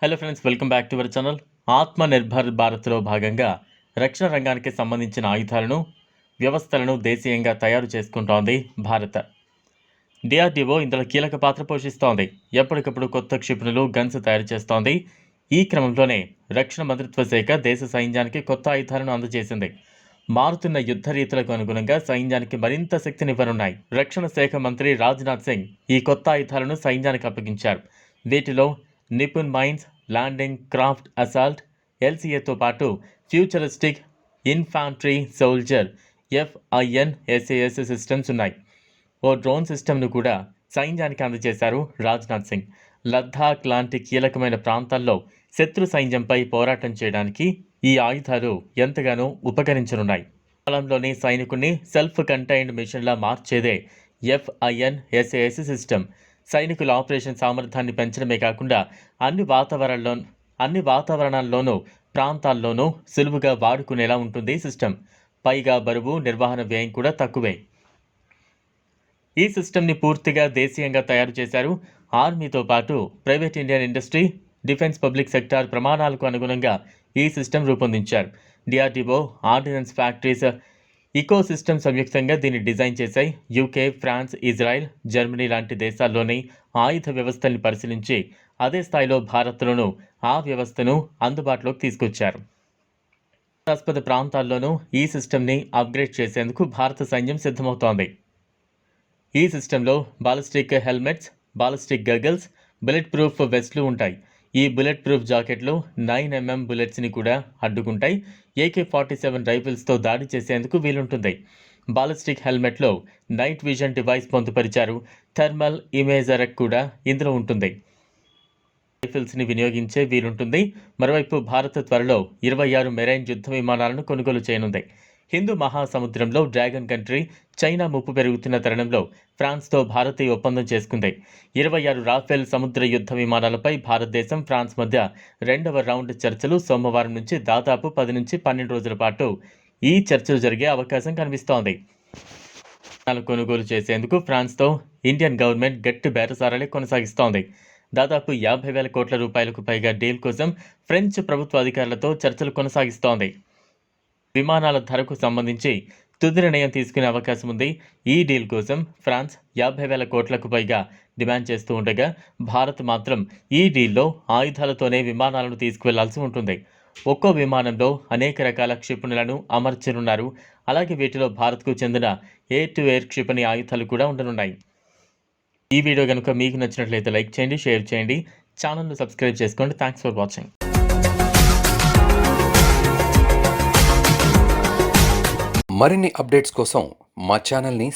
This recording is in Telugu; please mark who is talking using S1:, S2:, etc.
S1: Hello friends, welcome back to our channel. ఆత్మ నిర్భర్ భారత్లో భాగంగా రక్షణ రంగానికి సంబంధించిన ఆయుధాలను, వ్యవస్థలను దేశీయంగా తయారు చేసుకుంటోంది భారత్. డిఆర్డీఓ ఇందులో కీలక పాత్ర పోషిస్తోంది. ఎప్పటికప్పుడు కొత్త క్షిపణులు, గన్స్ తయారు చేస్తోంది. ఈ క్రమంలోనే రక్షణ మంత్రిత్వ శాఖ దేశ సైన్యానికి కొత్త ఆయుధాలను అందజేసింది. మారుతున్న యుద్ధ రీతులకు అనుగుణంగా సైన్యానికి మరింత శక్తినివ్వనున్నాయి. రక్షణ శాఖ మంత్రి రాజ్నాథ్ సింగ్ ఈ కొత్త ఆయుధాలను సైన్యానికి అప్పగించారు. వీటిలో Nipun mines, landing craft assault, ఎల్సీఏతో పాటు futuristic infantry soldier FIN/SAS systems ఉన్నాయి. ఓ డ్రోన్ సిస్టమ్ను కూడా సైన్యానికి అందజేశారు రాజ్నాథ్ సింగ్. లద్దాఖ్ లాంటి కీలకమైన ప్రాంతాల్లో శత్రు సైన్యంపై పోరాటం చేయడానికి ఈ ఆయుధాలు ఎంతగానో ఉపకరించనున్నాయి. కాలంలోని సైనికుడిని సెల్ఫ్ కంటైన్డ్ మిషన్లా మార్చేదే FIN/SAS సిస్టమ్. సైనికుల ఆపరేషన్ సామర్థ్యాన్ని పెంచడమే కాకుండా అన్ని వాతావరణాల్లోనూ, ప్రాంతాల్లోనూ సులువుగా వాడుకునేలా ఉంటుంది సిస్టమ్. పైగా బరువు, నిర్వహణ వ్యయం కూడా తక్కువే. ఈ సిస్టమ్ని పూర్తిగా దేశీయంగా తయారు చేశారు. ఆర్మీతో పాటు private Indian industry, defence, public sector ప్రమాణాలకు అనుగుణంగా ఈ సిస్టమ్ రూపొందించారు. DRDO, ordinance factories eco system సంయుక్తంగా దీన్ని డిజైన్ చేశాయి. UK, ఫ్రాన్స్, ఇజ్రాయెల్, జర్మనీ లాంటి దేశాల్లోని ఆయుధ వ్యవస్థల్ని పరిశీలించి అదే స్థాయిలో భారత్లోనూ ఆ వ్యవస్థను అందుబాటులోకి తీసుకొచ్చారు. వివాదాస్పద ప్రాంతాల్లోనూ ఈ సిస్టమ్ని అప్గ్రేడ్ చేసేందుకు భారత సైన్యం సిద్ధమవుతోంది. ఈ సిస్టంలో ballistic helmets, ballistic goggles, bullet proof వెస్ట్లు ఉంటాయి. ఈ బుల్లెట్ ప్రూఫ్ జాకెట్లు 9mm బుల్లెట్స్ని కూడా అడ్డుకుంటాయి. AK-47 రైఫిల్స్తో దాడి చేసేందుకు వీలుంటుంది. బాలిస్టిక్ హెల్మెట్లో నైట్ విజన్ డివైస్ పొందుపరిచారు. థర్మల్ ఇమేజర్ కూడా ఇందులో ఉంటుంది. రైఫిల్స్ని వినియోగించే వీలుంటుంది. మరోవైపు భారత్ త్వరలో 26 మెరైన్ యుద్ధ విమానాలను కొనుగోలు చేయనుంది. హిందూ మహాసముద్రంలో డ్రాగన్ కంట్రీ చైనా ముప్పు పెరుగుతున్న తరుణంలో ఫ్రాన్స్తో భారత్ ఈ ఒప్పందం చేసుకుంది. 26 రాఫెల్ సముద్ర యుద్ధ విమానాలపై భారతదేశం, ఫ్రాన్స్ మధ్య రెండవ రౌండ్ చర్చలు సోమవారం నుంచి దాదాపు 10 నుంచి 12 రోజుల పాటు ఈ చర్చలు జరిగే అవకాశం కనిపిస్తోంది. కొనుగోలు చేసేందుకు ఫ్రాన్స్తో ఇండియన్ గవర్నమెంట్ గట్టి బేరసారాలే కొనసాగిస్తోంది. దాదాపు 50,000 కోట్ల రూపాయలకు పైగా డీల్ కోసం ఫ్రెంచ్ ప్రభుత్వ అధికారులతో చర్చలు కొనసాగిస్తోంది. విమానాల ధరకు సంబంధించి తుది నిర్ణయం తీసుకునే అవకాశం ఉంది. ఈ డీల్ కోసం ఫ్రాన్స్ 50,000 కోట్లకు పైగా డిమాండ్ చేస్తూ ఉండగా, భారత్ మాత్రం ఈ డీల్లో ఆయుధాలతోనే విమానాలను తీసుకువెళ్లాల్సి ఉంటుంది. ఒక్కో విమానంలో అనేక రకాల క్షిపణులను అమర్చనున్నారు. అలాగే వీటిలో భారత్కు చెందిన ఎయిర్-టు-ఎయిర్ క్షిపణి ఆయుధాలు కూడా ఉండనున్నాయి. ఈ వీడియో కనుక మీకు నచ్చినట్లయితే లైక్ చేయండి, షేర్ చేయండి, ఛానల్ను సబ్స్క్రైబ్ చేసుకోండి. Thanks for watching.
S2: మరిన్ని అప్డేట్స్ కోసం మా ఛానల్ని